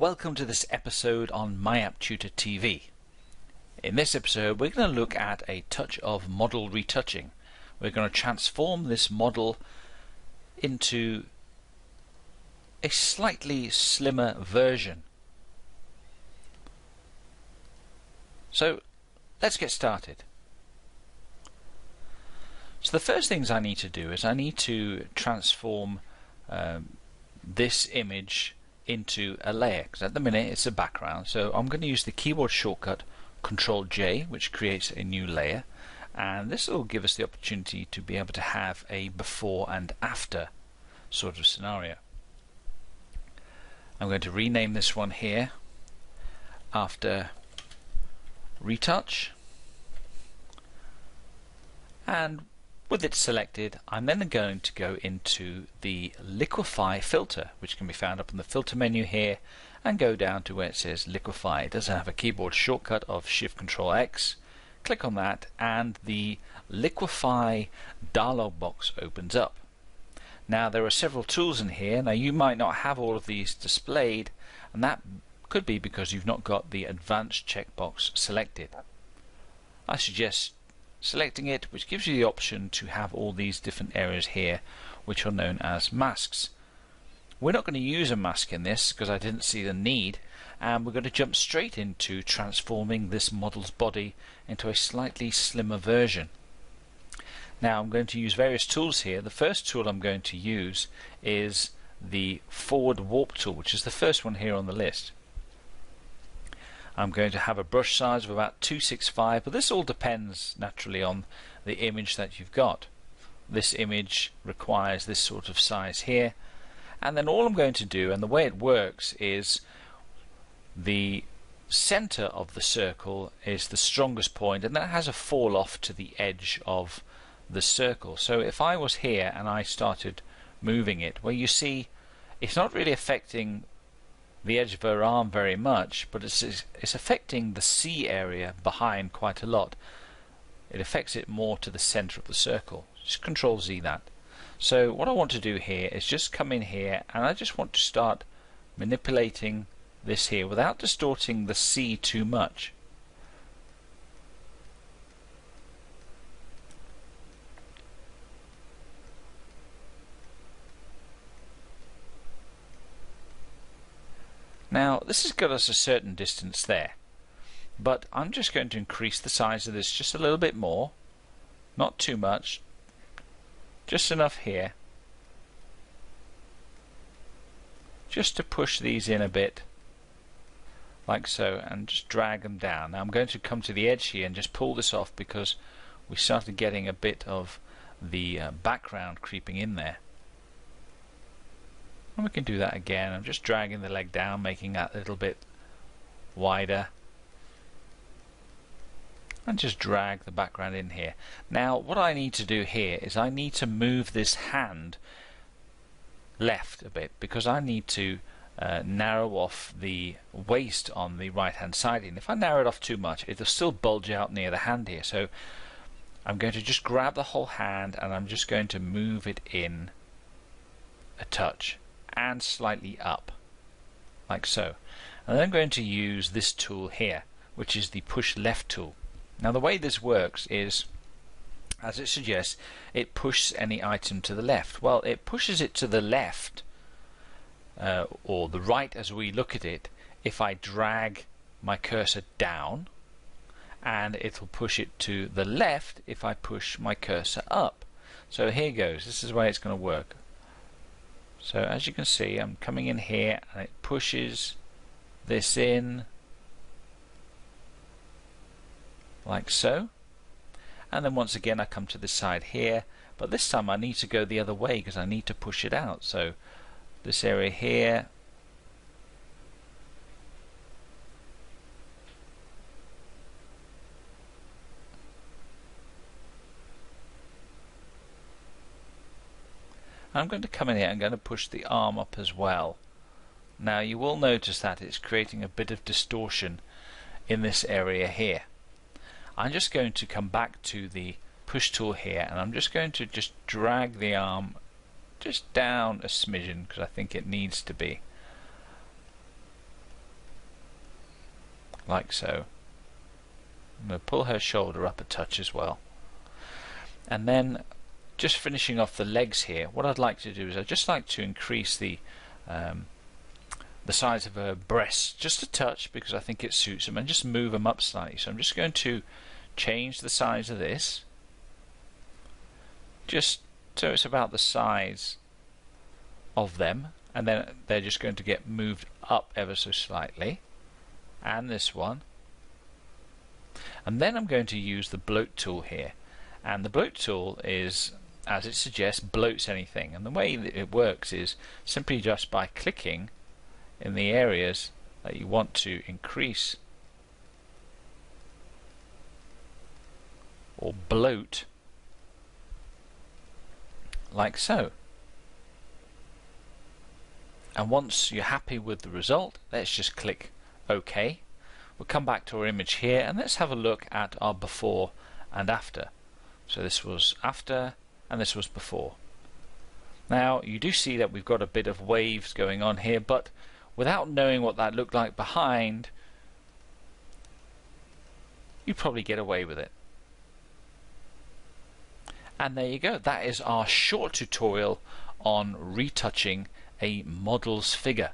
welcome to this episode on my App Tutor TV. In this episode we're going to look at a touch of model retouching. We're going to transform this model into a slightly slimmer version. So let's get started. So the first things I need to do is I need to transform this image into a layer, because at the minute it's a background. So I'm going to use the keyboard shortcut Control J, which creates a new layer, and this will give us the opportunity to be able to have a before and after sort of scenario. I'm going to rename this one here after Retouch, and with it selected, I'm then going to go into the liquefy filter, which can be found up in the filter menu here, and go down to where it says liquefy. It does have a keyboard shortcut of Shift Control X. Click on that and the liquefy dialog box opens up. Now there are several tools in here. Now you might not have all of these displayed, and that could be because you've not got the advanced checkbox selected. I suggest selecting it, which gives you the option to have all these different areas here which are known as masks. We're not going to use a mask in this because I didn't see the need, and we're going to jump straight into transforming this model's body into a slightly slimmer version. Now I'm going to use various tools here. The first tool I'm going to use is the forward warp tool, which is the first one here on the list. I'm going to have a brush size of about 265, but this all depends naturally on the image that you've got. This image requires this sort of size here, and then all I'm going to do, and the way it works is the center of the circle is the strongest point, and that has a fall off to the edge of the circle. So if I was here and I started moving it, well, you see it's not really affecting the edge of her arm very much, but it's affecting the C area behind quite a lot. It affects it more to the center of the circle. Just Control Z that. So what I want to do here is just come in here, and I just want to start manipulating this here without distorting the C too much. Now this has got us a certain distance there, but I'm just going to increase the size of this just a little bit more, not too much, just enough here, just to push these in a bit like so, and just drag them down. Now I'm going to come to the edge here and just pull this off because we started getting a bit of the background creeping in there. And we can do that again. I'm just dragging the leg down, making that a little bit wider, and just drag the background in here. Now what I need to do here is I need to move this hand left a bit, because I need to narrow off the waist on the right hand side, and if I narrow it off too much it'll still bulge out near the hand here. So I'm going to just grab the whole hand and I'm just going to move it in a touch and slightly up like so, and then I'm going to use this tool here, which is the push left tool. Now the way this works is, as it suggests, it pushes any item to the left. Well, it pushes it to the left or the right as we look at it if I drag my cursor down, and it'll push it to the left if I push my cursor up. So here goes. This is the way it's going to work. So as you can see, I'm coming in here and it pushes this in like so, and then once again I come to this side here, but this time I need to go the other way because I need to push it out. So this area here, I'm going to come in here and I'm going to push the arm up as well. Now you will notice that it's creating a bit of distortion in this area here. I'm just going to come back to the push tool here, and I'm just going to just drag the arm just down a smidgen because I think it needs to be. like so. I'm going to pull her shoulder up a touch as well. And then just finishing off the legs here, what I'd like to do is I'd just like to increase the size of her breasts just a touch, because I think it suits them, and just move them up slightly. So I'm just going to change the size of this just so it's about the size of them, and then they're just going to get moved up ever so slightly, and this one. And then I'm going to use the bloat tool here, and the bloat tool is, as it suggests, bloats anything, and the way that it works is simply just by clicking in the areas that you want to increase or bloat, like so. And once you're happy with the result, let's just click OK. We'll come back to our image here, and let's have a look at our before and after. So this was after and this was before. Now you do see that we've got a bit of waves going on here, but without knowing what that looked like behind, you'd probably get away with it. And there you go, that is our short tutorial on retouching a model's figure.